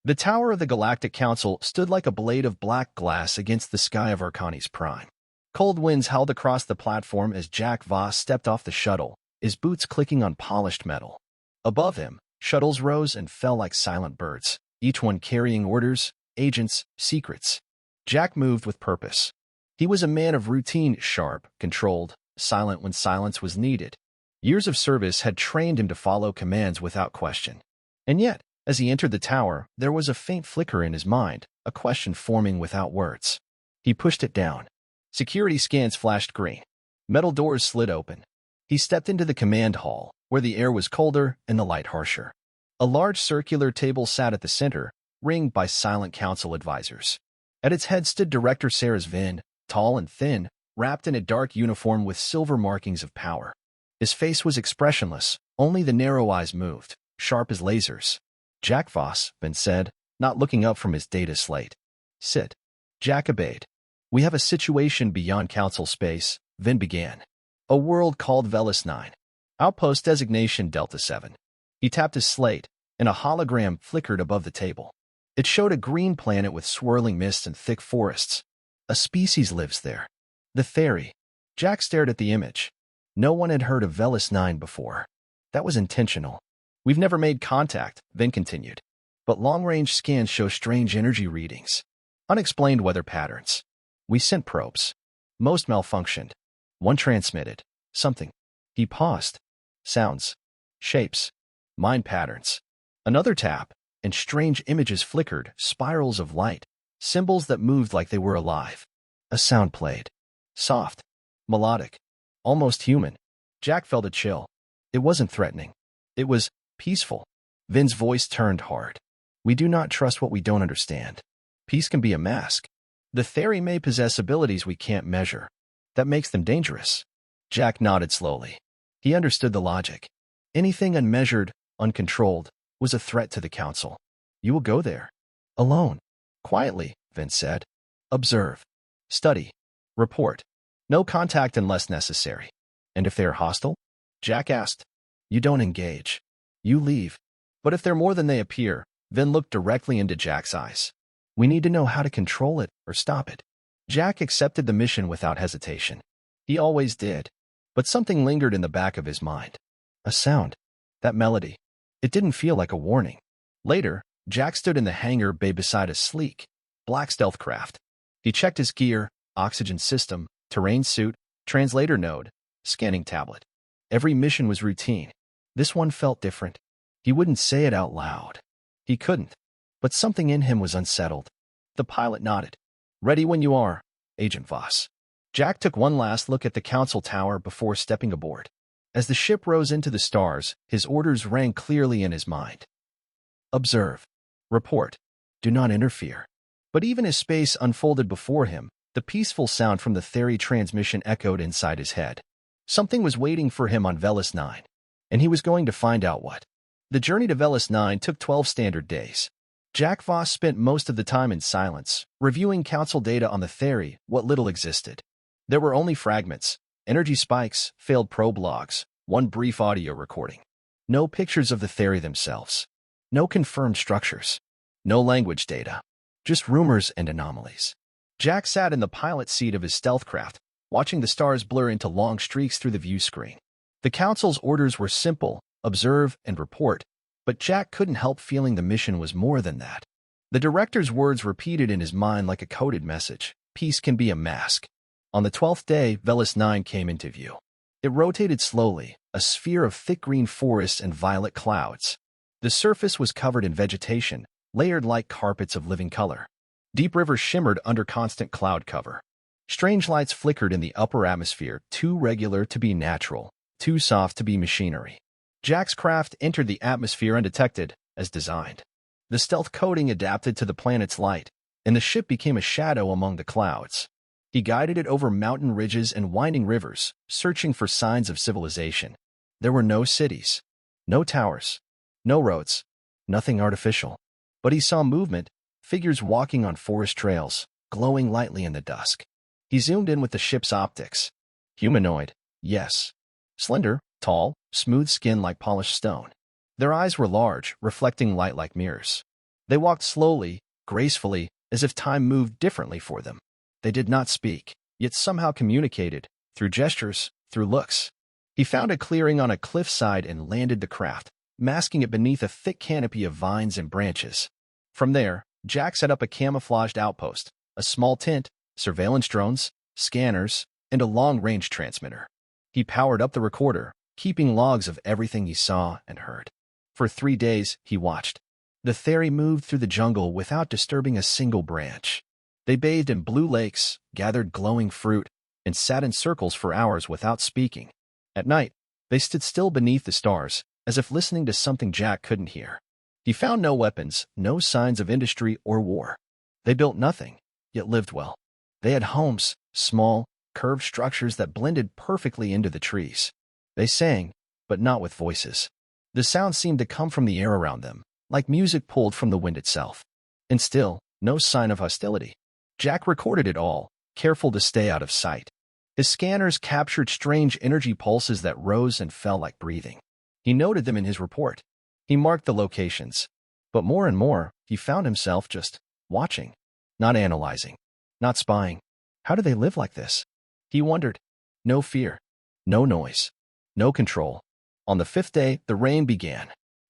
The tower of the Galactic Council stood like a blade of black glass against the sky of Arcani's prime. Cold winds howled across the platform as Jack Voss stepped off the shuttle, his boots clicking on polished metal. Above him, shuttles rose and fell like silent birds, each one carrying orders, agents, secrets. Jack moved with purpose. He was a man of routine, sharp, controlled, silent when silence was needed. Years of service had trained him to follow commands without question. And yet, as he entered the tower, there was a faint flicker in his mind, a question forming without words. He pushed it down. Security scans flashed green. Metal doors slid open. He stepped into the command hall, where the air was colder and the light harsher. A large circular table sat at the center, ringed by silent council advisors. At its head stood Director Sarah's Vin, tall and thin, wrapped in a dark uniform with silver markings of power. His face was expressionless, only the narrow eyes moved, sharp as lasers. Jack Voss, Vin said, not looking up from his data slate. Sit. Jack obeyed. We have a situation beyond council space, Vin began. A world called Velis 9. Outpost designation Delta 7. He tapped his slate, and a hologram flickered above the table. It showed a green planet with swirling mist and thick forests. A species lives there. The Theri. Jack stared at the image. No one had heard of Velis 9 before. That was intentional. We've never made contact, Vin continued. But long-range scans show strange energy readings. Unexplained weather patterns. We sent probes. Most malfunctioned. One transmitted. Something. He paused. Sounds. Shapes. Mind patterns. Another tap, and strange images flickered, spirals of light. Symbols that moved like they were alive. A sound played. Soft. Melodic. Almost human. Jack felt a chill. It wasn't threatening. It was peaceful. Vin's voice turned hard. We do not trust what we don't understand. Peace can be a mask. The Theri may possess abilities we can't measure. That makes them dangerous. Jack nodded slowly. He understood the logic. Anything unmeasured, uncontrolled, was a threat to the council. You will go there. Alone. Quietly, Vince said. Observe. Study. Report. No contact unless necessary. And if they are hostile? Jack asked. You don't engage. You leave. But if they're more than they appear, Vin looked directly into Jack's eyes. We need to know how to control it or stop it. Jack accepted the mission without hesitation. He always did. But something lingered in the back of his mind. A sound. That melody. It didn't feel like a warning. Later, Jack stood in the hangar bay beside a sleek, black stealth craft. He checked his gear, oxygen system, terrain suit, translator node, scanning tablet. Every mission was routine. This one felt different. He wouldn't say it out loud. He couldn't. But something in him was unsettled. The pilot nodded. Ready when you are, Agent Voss. Jack took one last look at the council tower before stepping aboard. As the ship rose into the stars, his orders rang clearly in his mind. Observe. Report. Do not interfere. But even as space unfolded before him, the peaceful sound from the Theri transmission echoed inside his head. Something was waiting for him on Velis 9, and he was going to find out what. The journey to Velis 9 took 12 standard days. Jack Voss spent most of the time in silence, reviewing council data on the Theri, what little existed. There were only fragments, energy spikes, failed probe logs, one brief audio recording. No pictures of the Theri themselves. No confirmed structures. No language data. Just rumors and anomalies. Jack sat in the pilot seat of his stealth craft, watching the stars blur into long streaks through the view screen. The council's orders were simple: observe and report, but Jack couldn't help feeling the mission was more than that. The director's words repeated in his mind like a coded message. Peace can be a mask. On the 12th day, Velis 9 came into view. It rotated slowly, a sphere of thick green forests and violet clouds. The surface was covered in vegetation, layered like carpets of living color. Deep rivers shimmered under constant cloud cover. Strange lights flickered in the upper atmosphere, too regular to be natural, too soft to be machinery. Jack's craft entered the atmosphere undetected, as designed. The stealth coating adapted to the planet's light, and the ship became a shadow among the clouds. He guided it over mountain ridges and winding rivers, searching for signs of civilization. There were no cities, no towers, no roads, nothing artificial. But he saw movement, figures walking on forest trails, glowing lightly in the dusk. He zoomed in with the ship's optics. Humanoid, yes. Slender, tall, smooth skin like polished stone. Their eyes were large, reflecting light like mirrors. They walked slowly, gracefully, as if time moved differently for them. They did not speak, yet somehow communicated, through gestures, through looks. He found a clearing on a cliffside and landed the craft, masking it beneath a thick canopy of vines and branches. From there, Jack set up a camouflaged outpost, a small tent, surveillance drones, scanners, and a long-range transmitter. He powered up the recorder, keeping logs of everything he saw and heard. For 3 days, he watched. The Theri moved through the jungle without disturbing a single branch. They bathed in blue lakes, gathered glowing fruit, and sat in circles for hours without speaking. At night, they stood still beneath the stars, as if listening to something Jack couldn't hear. He found no weapons, no signs of industry or war. They built nothing, yet lived well. They had homes, small, curved structures that blended perfectly into the trees. They sang, but not with voices. The sound seemed to come from the air around them, like music pulled from the wind itself. And still, no sign of hostility. Jack recorded it all, careful to stay out of sight. His scanners captured strange energy pulses that rose and fell like breathing. He noted them in his report. He marked the locations. But more and more, he found himself just watching, not analyzing, not spying. How do they live like this? He wondered. No fear, no noise, no control. On the 5th day, the rain began.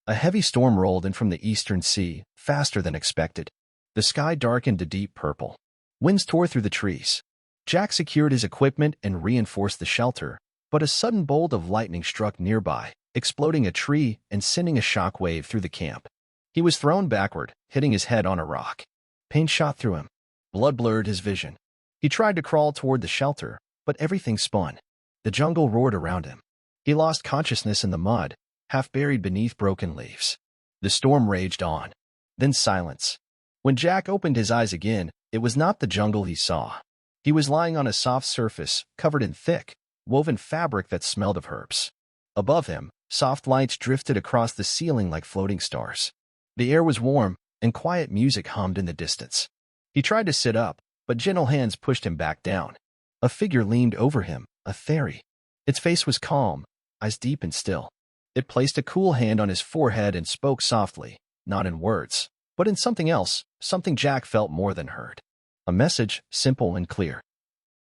A heavy storm rolled in from the eastern sea, faster than expected. The sky darkened to deep purple. Winds tore through the trees. Jack secured his equipment and reinforced the shelter, but a sudden bolt of lightning struck nearby, exploding a tree and sending a shockwave through the camp. He was thrown backward, hitting his head on a rock. Pain shot through him. Blood blurred his vision. He tried to crawl toward the shelter, but everything spun. The jungle roared around him. He lost consciousness in the mud, half buried beneath broken leaves. The storm raged on. Then silence. When Jack opened his eyes again, it was not the jungle he saw. He was lying on a soft surface, covered in thick, woven fabric that smelled of herbs. Above him, soft lights drifted across the ceiling like floating stars. The air was warm, and quiet music hummed in the distance. He tried to sit up, but gentle hands pushed him back down. A figure leaned over him, a Theri. Its face was calm, eyes deep and still. It placed a cool hand on his forehead and spoke softly, not in words, but in something else, something Jack felt more than heard. A message, simple and clear.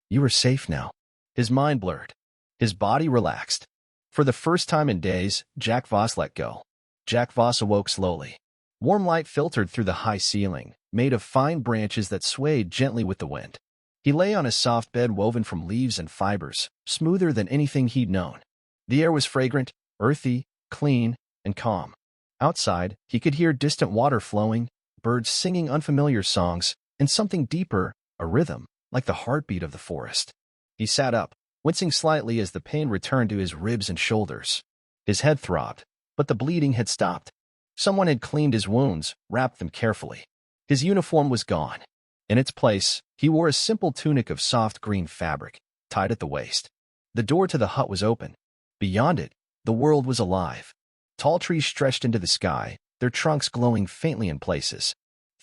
You are safe now. His mind blurred. His body relaxed. For the first time in days, Jack Voss let go. Jack Voss awoke slowly. Warm light filtered through the high ceiling, made of fine branches that swayed gently with the wind. He lay on a soft bed woven from leaves and fibers, smoother than anything he'd known. The air was fragrant, earthy, clean, and calm. Outside, he could hear distant water flowing, birds singing unfamiliar songs, and something deeper, a rhythm, like the heartbeat of the forest. He sat up, wincing slightly as the pain returned to his ribs and shoulders. His head throbbed, but the bleeding had stopped. Someone had cleaned his wounds, wrapped them carefully. His uniform was gone. In its place, he wore a simple tunic of soft green fabric, tied at the waist. The door to the hut was open. Beyond it, the world was alive. Tall trees stretched into the sky, their trunks glowing faintly in places.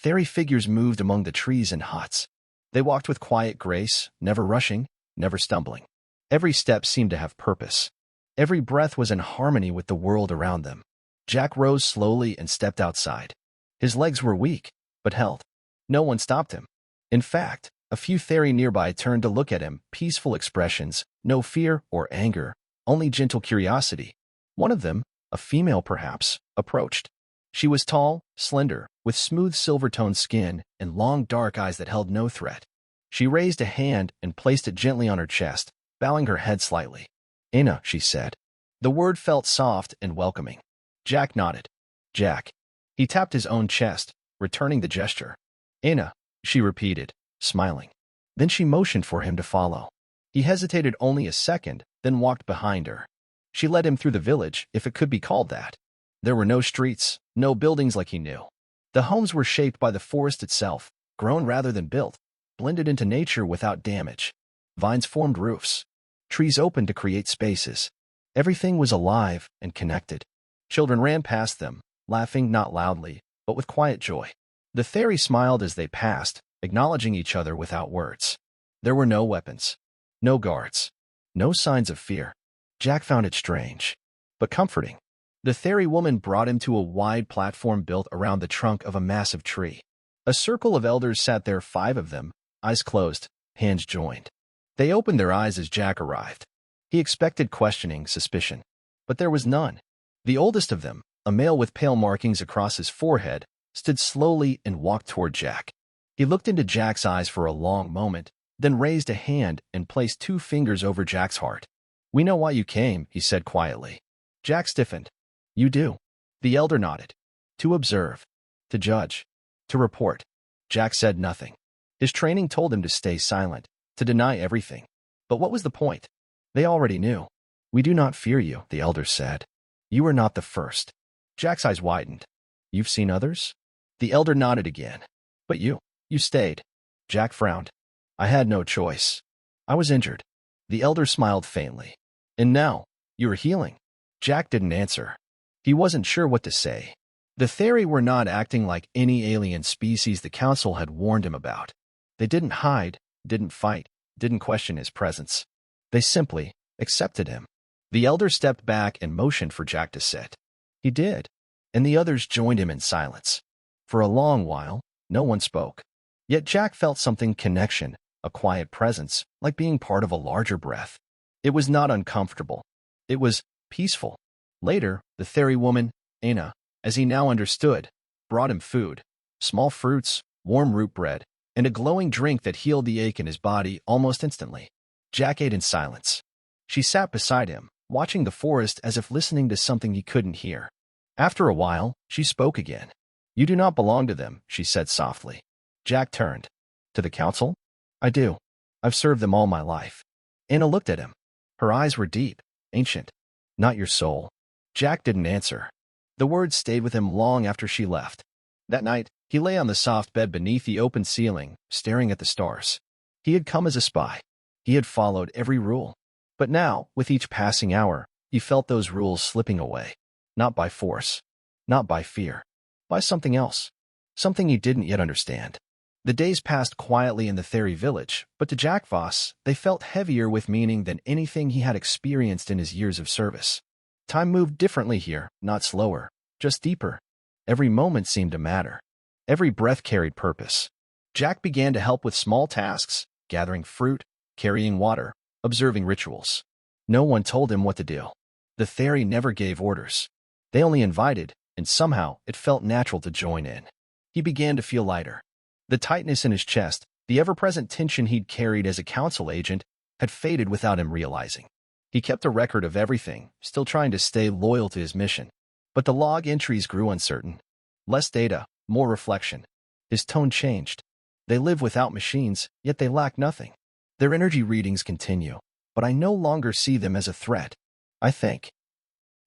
Theri figures moved among the trees and huts. They walked with quiet grace, never rushing, never stumbling. Every step seemed to have purpose. Every breath was in harmony with the world around them. Jack rose slowly and stepped outside. His legs were weak, but held. No one stopped him. In fact, a few Theri nearby turned to look at him, peaceful expressions, no fear or anger, only gentle curiosity. One of them, a female perhaps, approached. She was tall, slender, with smooth silver-toned skin and long dark eyes that held no threat. She raised a hand and placed it gently on her chest, bowing her head slightly. "Ina," she said. The word felt soft and welcoming. Jack nodded. "Jack." He tapped his own chest, returning the gesture. "Ina," she repeated, smiling. Then she motioned for him to follow. He hesitated only a second, then walked behind her. She led him through the village, if it could be called that. There were no streets, no buildings like he knew. The homes were shaped by the forest itself, grown rather than built, blended into nature without damage. Vines formed roofs. Trees opened to create spaces. Everything was alive and connected. Children ran past them, laughing not loudly, but with quiet joy. The Theri smiled as they passed, acknowledging each other without words. There were no weapons, no guards, no signs of fear. Jack found it strange, but comforting. The fairy woman brought him to a wide platform built around the trunk of a massive tree. A circle of elders sat there, 5 of them, eyes closed, hands joined. They opened their eyes as Jack arrived. He expected questioning, suspicion. But there was none. The oldest of them, a male with pale markings across his forehead, stood slowly and walked toward Jack. He looked into Jack's eyes for a long moment, then raised a hand and placed 2 fingers over Jack's heart. "We know why you came," he said quietly. Jack stiffened. "You do?" The elder nodded. "To observe. To judge. To report." Jack said nothing. His training told him to stay silent, to deny everything. But what was the point? They already knew. "We do not fear you," the elder said. "You are not the first." Jack's eyes widened. "You've seen others?" The elder nodded again. "But you stayed." Jack frowned. "I had no choice. I was injured." The elder smiled faintly. "And now, you are healing." Jack didn't answer. He wasn't sure what to say. The Theri were not acting like any alien species the council had warned him about. They didn't hide, didn't fight, didn't question his presence. They simply accepted him. The elder stepped back and motioned for Jack to sit. He did, and the others joined him in silence. For a long while, no one spoke. Yet Jack felt something, connection, a quiet presence, like being part of a larger breath. It was not uncomfortable. It was peaceful. Later, the fairy woman, Aina, as he now understood, brought him food, small fruits, warm root bread, and a glowing drink that healed the ache in his body almost instantly. Jack ate in silence. She sat beside him, watching the forest as if listening to something he couldn't hear. After a while, she spoke again. "You do not belong to them," she said softly. Jack turned. "To the council?" "I do. I've served them all my life." Anna looked at him. Her eyes were deep, ancient. "Not your soul." Jack didn't answer. The words stayed with him long after she left. That night, he lay on the soft bed beneath the open ceiling, staring at the stars. He had come as a spy. He had followed every rule. But now, with each passing hour, he felt those rules slipping away. Not by force. Not by fear. By something else. Something he didn't yet understand. The days passed quietly in the Theri village, but to Jack Voss, they felt heavier with meaning than anything he had experienced in his years of service. Time moved differently here, not slower, just deeper. Every moment seemed to matter. Every breath carried purpose. Jack began to help with small tasks, gathering fruit, carrying water, observing rituals. No one told him what to do. The Theri never gave orders. They only invited, and somehow it felt natural to join in. He began to feel lighter. The tightness in his chest, the ever-present tension he'd carried as a council agent, had faded without him realizing. He kept a record of everything, still trying to stay loyal to his mission. But the log entries grew uncertain. Less data, more reflection. His tone changed. They live without machines, yet they lack nothing. Their energy readings continue, but I no longer see them as a threat. I think.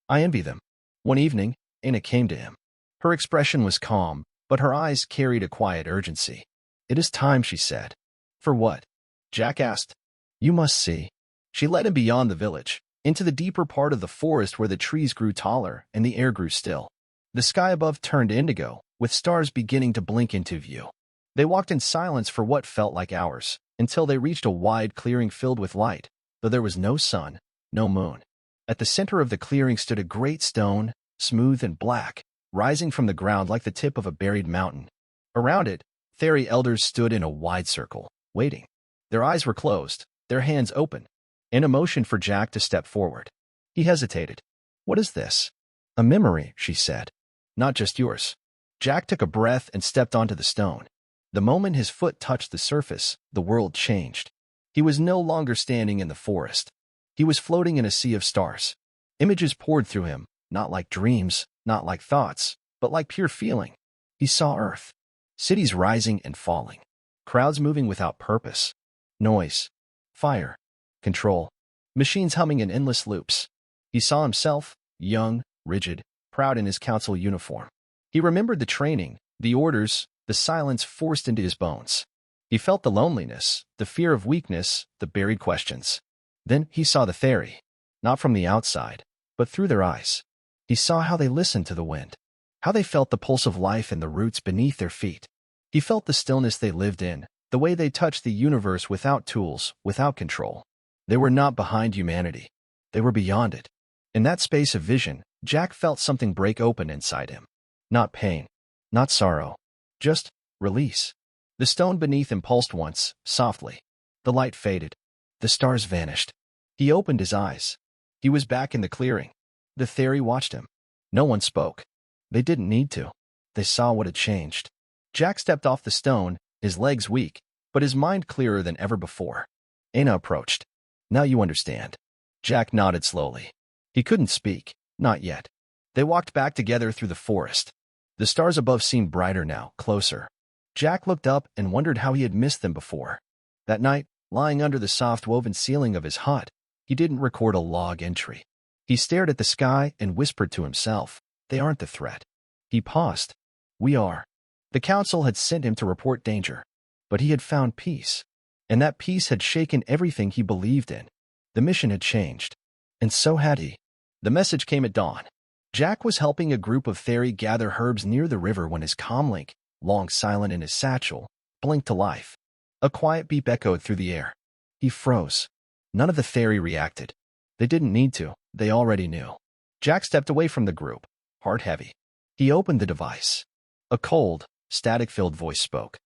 I envy them. One evening, Anna came to him. Her expression was calm, but her eyes carried a quiet urgency. "It is time," she said. "For what?" Jack asked. "You must see." She led him beyond the village, into the deeper part of the forest where the trees grew taller and the air grew still. The sky above turned indigo, with stars beginning to blink into view. They walked in silence for what felt like hours, until they reached a wide clearing filled with light, though there was no sun, no moon. At the center of the clearing stood a great stone, smooth and black, rising from the ground like the tip of a buried mountain. Around it, Theri elders stood in a wide circle, waiting. Their eyes were closed, their hands open. An emotion for Jack to step forward. He hesitated. "What is this?" "A memory," she said. "Not just yours." Jack took a breath and stepped onto the stone. The moment his foot touched the surface, the world changed. He was no longer standing in the forest. He was floating in a sea of stars. Images poured through him, not like dreams, not like thoughts, but like pure feeling. He saw Earth. Cities rising and falling. Crowds moving without purpose. Noise. Fire. Control. Machines humming in endless loops. He saw himself, young, rigid, proud in his council uniform. He remembered the training, the orders, the silence forced into his bones. He felt the loneliness, the fear of weakness, the buried questions. Then he saw the Theri, not from the outside, but through their eyes. He saw how they listened to the wind, how they felt the pulse of life in the roots beneath their feet. He felt the stillness they lived in, the way they touched the universe without tools, without control. They were not behind humanity. They were beyond it. In that space of vision, Jack felt something break open inside him. Not pain, not sorrow, just release. The stone beneath him pulsed once, softly. The light faded. The stars vanished. He opened his eyes. He was back in the clearing. The Theory watched him. No one spoke. They didn't need to. They saw what had changed. Jack stepped off the stone, his legs weak, but his mind clearer than ever before. Aina approached. Now you understand. Jack nodded slowly. He couldn't speak, not yet. They walked back together through the forest. The stars above seemed brighter now, closer. Jack looked up and wondered how he had missed them before. That night, lying under the soft-woven ceiling of his hut, he didn't record a log entry. He stared at the sky and whispered to himself, "They aren't the threat." He paused. "We are." The council had sent him to report danger, but he had found peace. And that peace had shaken everything he believed in. The mission had changed. And so had he. The message came at dawn. Jack was helping a group of Theory gather herbs near the river when his comlink, long silent in his satchel, blinked to life. A quiet beep echoed through the air. He froze. None of the Theory reacted. They didn't need to. They already knew. Jack stepped away from the group, heart heavy. He opened the device. A cold, static-filled voice spoke.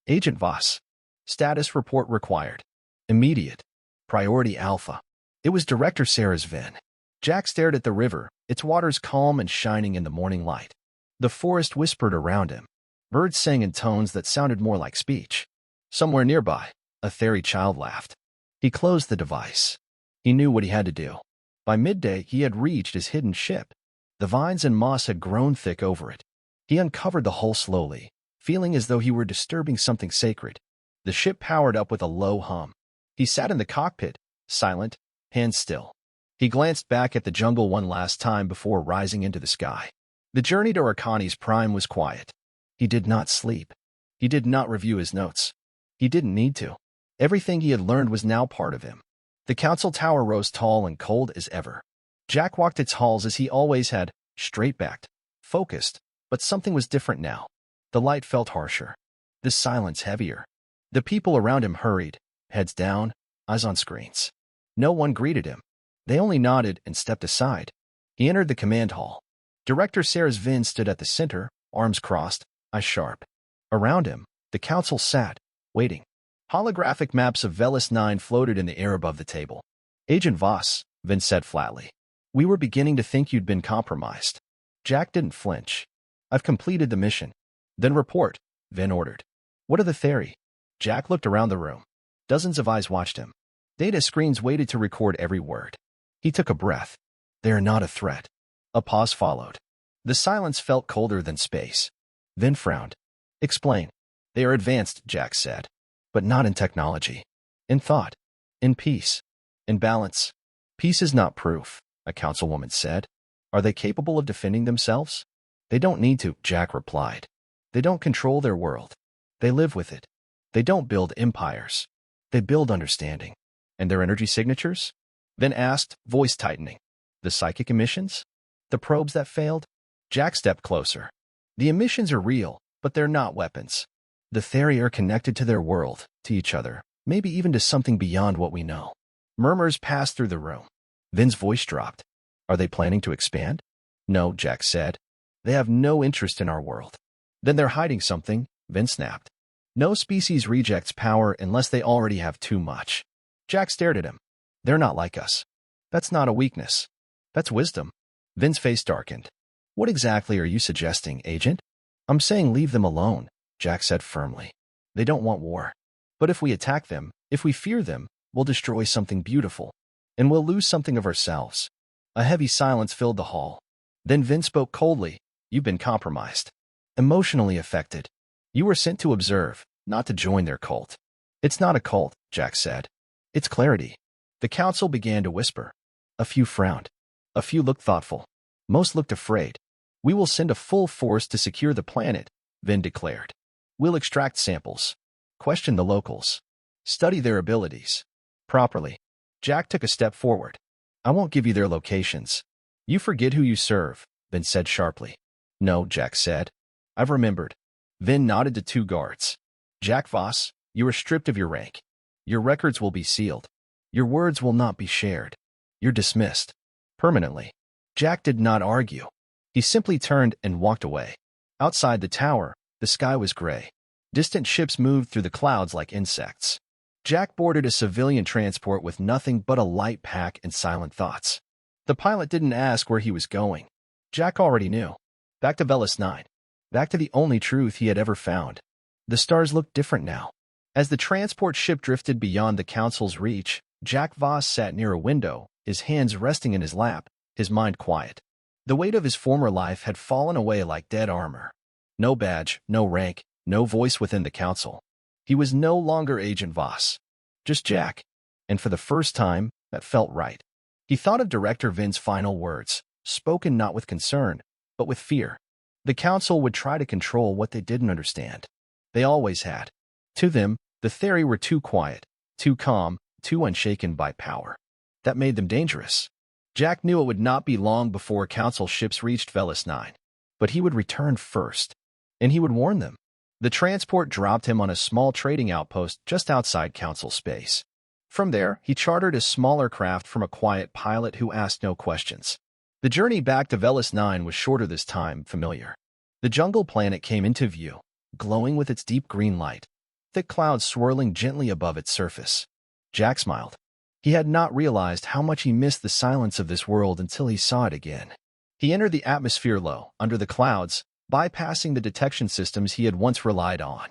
Agent Voss. Status report required. Immediate. Priority Alpha. It was Director Sarah's Vin. Jack stared at the river, its waters calm and shining in the morning light. The forest whispered around him. Birds sang in tones that sounded more like speech. Somewhere nearby, a Theory child laughed. He closed the device. He knew what he had to do. By midday, he had reached his hidden ship. The vines and moss had grown thick over it. He uncovered the hull slowly, feeling as though he were disturbing something sacred. The ship powered up with a low hum. He sat in the cockpit, silent, hands still. He glanced back at the jungle one last time before rising into the sky. The journey to Arcani's Prime was quiet. He did not sleep. He did not review his notes. He didn't need to. Everything he had learned was now part of him. The council tower rose tall and cold as ever. Jack walked its halls as he always had, straight-backed, focused, but something was different now. The light felt harsher. The silence heavier. The people around him hurried, heads down, eyes on screens. No one greeted him. They only nodded and stepped aside. He entered the command hall. Director Sarah's Vin stood at the center, arms crossed, eyes sharp. Around him, the council sat, waiting. Holographic maps of Velis 9 floated in the air above the table. Agent Voss, Vin said flatly. We were beginning to think you'd been compromised. Jack didn't flinch. I've completed the mission. Then report, Vin ordered. What are the Theory? Jack looked around the room. Dozens of eyes watched him. Data screens waited to record every word. He took a breath. They are not a threat. A pause followed. The silence felt colder than space. Vin frowned. Explain. They are advanced, Jack said. But not in technology. In thought. In peace. In balance. Peace is not proof, a councilwoman said. Are they capable of defending themselves? They don't need to, Jack replied. They don't control their world. They live with it. They don't build empires. They build understanding. And their energy signatures? Vin asked, voice tightening. The psychic emissions? The probes that failed? Jack stepped closer. The emissions are real, but they're not weapons. The Theory are connected to their world, to each other, maybe even to something beyond what we know. Murmurs passed through the room. Vin's voice dropped. Are they planning to expand? No, Jack said. They have no interest in our world. Then they're hiding something, Vin snapped. No species rejects power unless they already have too much. Jack stared at him. They're not like us. That's not a weakness. That's wisdom. Vin's face darkened. What exactly are you suggesting, Agent? I'm saying leave them alone, Jack said firmly. They don't want war. But if we attack them, if we fear them, we'll destroy something beautiful. And we'll lose something of ourselves. A heavy silence filled the hall. Then Vin spoke coldly. You've been compromised. Emotionally affected. You were sent to observe, not to join their cult. It's not a cult, Jack said. It's clarity. The council began to whisper. A few frowned. A few looked thoughtful. Most looked afraid. We will send a full force to secure the planet, Vin declared. We'll extract samples. Question the locals. Study their abilities. Properly. Jack took a step forward. I won't give you their locations. You forget who you serve, Vin said sharply. No, Jack said. I've remembered. Vin nodded to two guards. Jack Voss, you are stripped of your rank. Your records will be sealed. Your words will not be shared. You're dismissed. Permanently. Jack did not argue. He simply turned and walked away. Outside the tower, the sky was gray. Distant ships moved through the clouds like insects. Jack boarded a civilian transport with nothing but a light pack and silent thoughts. The pilot didn't ask where he was going. Jack already knew. Back to Velis 9. Back to the only truth he had ever found. The stars looked different now. As the transport ship drifted beyond the Council's reach, Jack Voss sat near a window, his hands resting in his lap, his mind quiet. The weight of his former life had fallen away like dead armor. No badge, no rank, no voice within the Council. He was no longer Agent Voss. Just Jack. And for the first time, that felt right. He thought of Director Vin's final words, spoken not with concern, but with fear. The Council would try to control what they didn't understand. They always had. To them, the Theory were too quiet, too calm, too unshaken by power. That made them dangerous. Jack knew it would not be long before Council ships reached Velis 9. But he would return first. And he would warn them. The transport dropped him on a small trading outpost just outside Council space. From there, he chartered a smaller craft from a quiet pilot who asked no questions. The journey back to Velis 9 was shorter this time, familiar. The jungle planet came into view, glowing with its deep green light, thick clouds swirling gently above its surface. Jack smiled. He had not realized how much he missed the silence of this world until he saw it again. He entered the atmosphere low, under the clouds, bypassing the detection systems he had once relied on.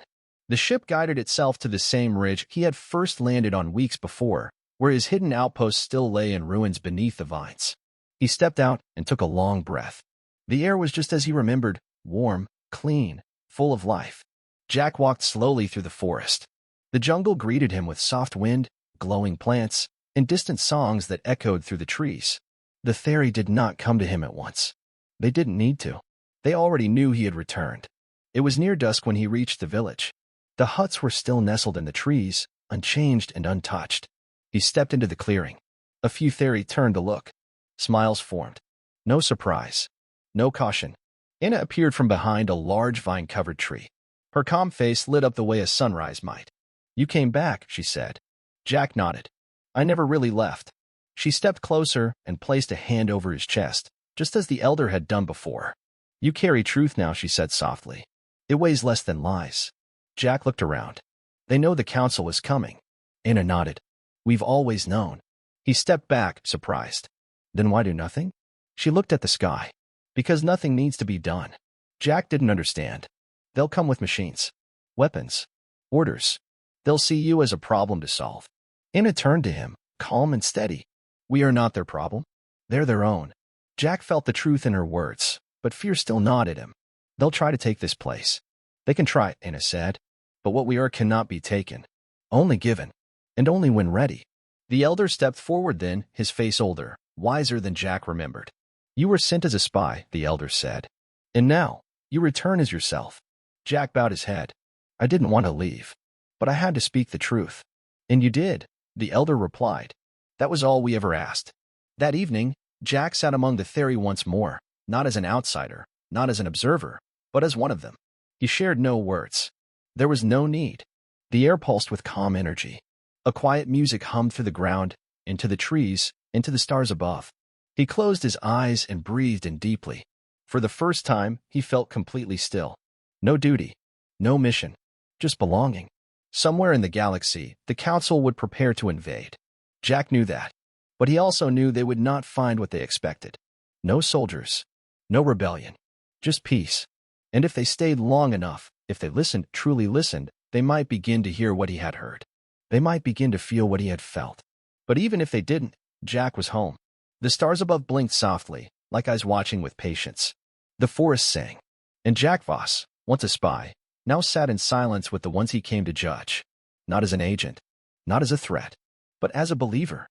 The ship guided itself to the same ridge he had first landed on weeks before, where his hidden outpost still lay in ruins beneath the vines. He stepped out and took a long breath. The air was just as he remembered, warm, clean, full of life. Jack walked slowly through the forest. The jungle greeted him with soft wind, glowing plants, and distant songs that echoed through the trees. The Theory did not come to him at once. They didn't need to. They already knew he had returned. It was near dusk when he reached the village. The huts were still nestled in the trees, unchanged and untouched. He stepped into the clearing. A few Theory turned to look. Smiles formed. No surprise. No caution. Anna appeared from behind a large vine-covered tree. Her calm face lit up the way a sunrise might. "You came back," she said. Jack nodded. "I never really left." She stepped closer and placed a hand over his chest, just as the elder had done before. "You carry truth now," she said softly. "It weighs less than lies." Jack looked around. "They know the Council is coming." Anna nodded. "We've always known." He stepped back, surprised. "Then why do nothing?" She looked at the sky. "Because nothing needs to be done." Jack didn't understand. "They'll come with machines. Weapons. Orders. They'll see you as a problem to solve." Anna turned to him, calm and steady. "We are not their problem. They're their own." Jack felt the truth in her words, but fear still gnawed at him. "They'll try to take this place." "They can try," Anna said. "But what we are cannot be taken. Only given. And only when ready." The elder stepped forward then, his face older, wiser than Jack remembered. "You were sent as a spy," the elder said. "And now, you return as yourself." Jack bowed his head. "I didn't want to leave. But I had to speak the truth." "And you did," the elder replied. "That was all we ever asked." That evening, Jack sat among the Theory once more, not as an outsider, not as an observer, but as one of them. He shared no words. There was no need. The air pulsed with calm energy. A quiet music hummed through the ground, into the trees, into the stars above. He closed his eyes and breathed in deeply. For the first time, he felt completely still. No duty. No mission. Just belonging. Somewhere in the galaxy, the Council would prepare to invade. Jack knew that. But he also knew they would not find what they expected. No soldiers. No rebellion. Just peace. And if they stayed long enough, if they listened, truly listened, they might begin to hear what he had heard. They might begin to feel what he had felt. But even if they didn't, Jack was home. The stars above blinked softly, like eyes watching with patience. The forest sang. And Jack Voss, once a spy, now sat in silence with the ones he came to judge. Not as an agent, not as a threat, but as a believer.